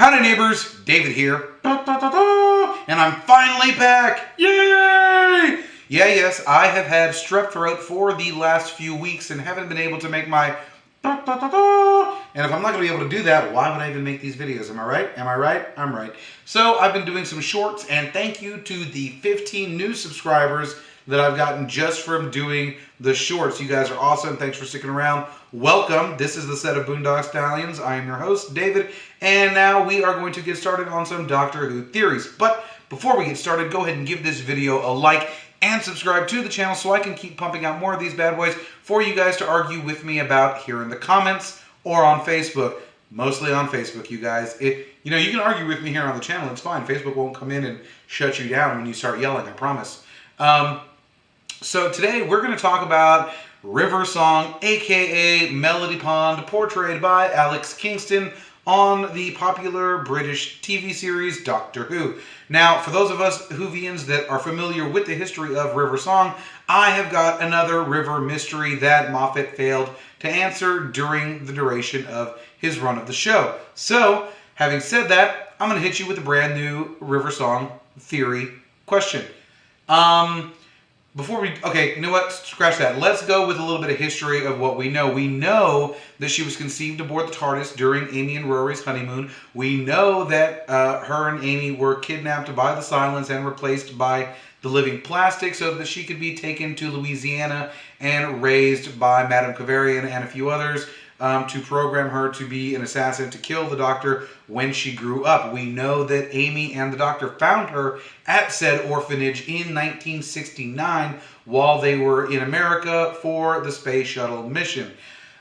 Howdy Neighbors, David here, and I'm finally back, yay! Yeah, yes, I have had strep throat for the last few weeks and haven't been able to make my and if I'm not going to be able to do that, why would I even make these videos? Am I right? Am I right? I'm right. So I've been doing some shorts, and thank you to the 15 new subscribers that I've gotten just from doing the shorts. You guys are awesome. Thanks for sticking around. Welcome. This is the set of Boondock Stallions. I am your host, David, and now we are going to get started on some Doctor Who theories. But before we get started, go ahead and give this video a like and subscribe to the channel so I can keep pumping out more of these bad boys for you guys to argue with me about here in the comments or on Facebook. Mostly on Facebook, you guys. You can argue with me here on the channel. It's fine. Facebook won't come in and shut you down when you start yelling, I promise. So today we're going to talk about River Song, aka Melody Pond, portrayed by Alex Kingston on the popular British TV series Doctor Who. Now, for those of us Whovians that are familiar with the history of River Song, I have got another river mystery that Moffat failed to answer during the duration of his run of the show. So, having said that, I'm going to hit you with a brand new River Song theory question. Okay, you know what? Scratch that. Let's go with a little bit of history of what we know. We know that she was conceived aboard the TARDIS during Amy and Rory's honeymoon. We know that her and Amy were kidnapped by the Silence and replaced by the living plastic so that she could be taken to Louisiana and raised by Madame Kavarian and a few others to program her to be an assassin to kill the Doctor when she grew up. We know that Amy and the Doctor found her at said orphanage in 1969 while they were in America for the space shuttle mission.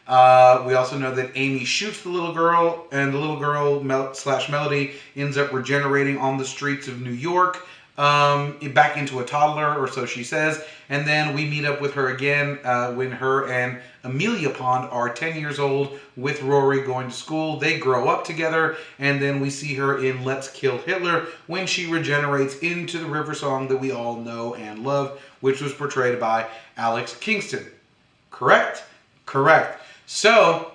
We also know that Amy shoots the little girl, and the little girl slash Melody ends up regenerating on the streets of New York, back into a toddler, or so she says. And then we meet up with her again when her and Amelia Pond are 10 years old with Rory going to school. They grow up together, and then we see her in Let's Kill Hitler when she regenerates into the River Song that we all know and love, which was portrayed by Alex Kingston. Correct? Correct. So,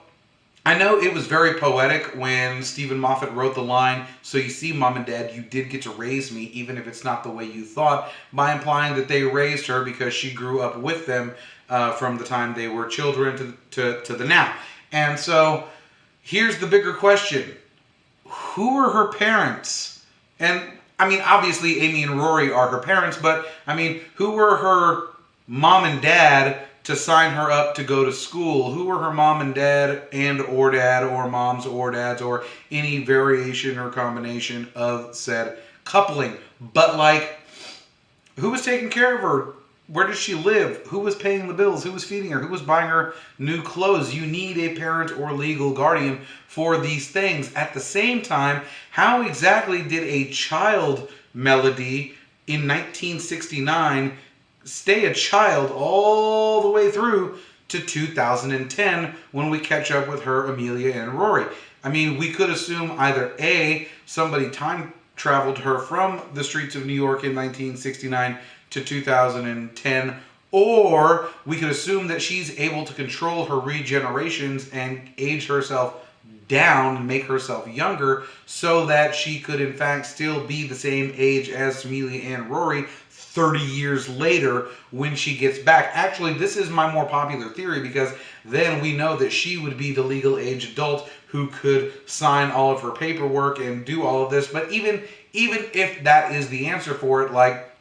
I know it was very poetic when Stephen Moffat wrote the line, "So you see, Mom and Dad, you did get to raise me, even if it's not the way you thought," by implying that they raised her because she grew up with them from the time they were children to the now. And so, here's the bigger question. Who are her parents? And, I mean, obviously Amy and Rory are her parents, but, I mean, who were her mom and dad to sign her up to go to school? Who were her mom and dad or dad or moms or dads or any variation or combination of said coupling? But like, who was taking care of her? Where did she live? Who was paying the bills? Who was feeding her? Who was buying her new clothes? You need a parent or legal guardian for these things. At the same time, how exactly did a child Melody in 1969 stay a child all the way through to 2010 when we catch up with her, Amelia, and Rory? I mean, we could assume either A, somebody time traveled her from the streets of New York in 1969 to 2010, or we could assume that she's able to control her regenerations and age herself down and make herself younger so that she could in fact still be the same age as Amelia and Rory 30 years later when she gets back. Actually, this is my more popular theory because then we know that she would be the legal age adult who could sign all of her paperwork and do all of this. But even if that is the answer for it, like,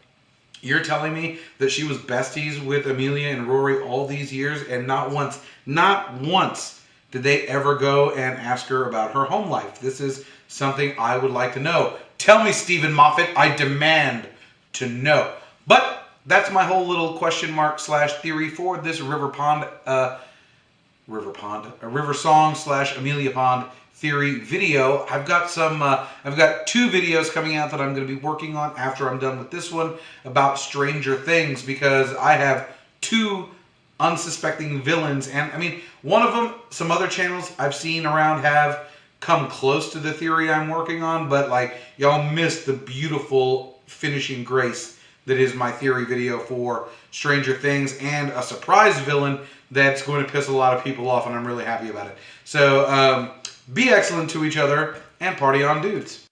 you're telling me that she was besties with Amelia and Rory all these years and not once did they ever go and ask her about her home life? This is something I would like to know. Tell me, Stephen Moffat, I demand to know. But that's my whole little question mark slash theory for this River Song slash Amelia Pond theory video. I've got two videos coming out that I'm going to be working on after I'm done with this one about Stranger Things, because I have two unsuspecting villains, and I mean, one of them, some other channels I've seen around have come close to the theory I'm working on, but like, y'all missed the beautiful finishing grace that is my theory video for Stranger Things, and a surprise villain that's going to piss a lot of people off, and I'm really happy about it. So be excellent to each other and party on, dudes.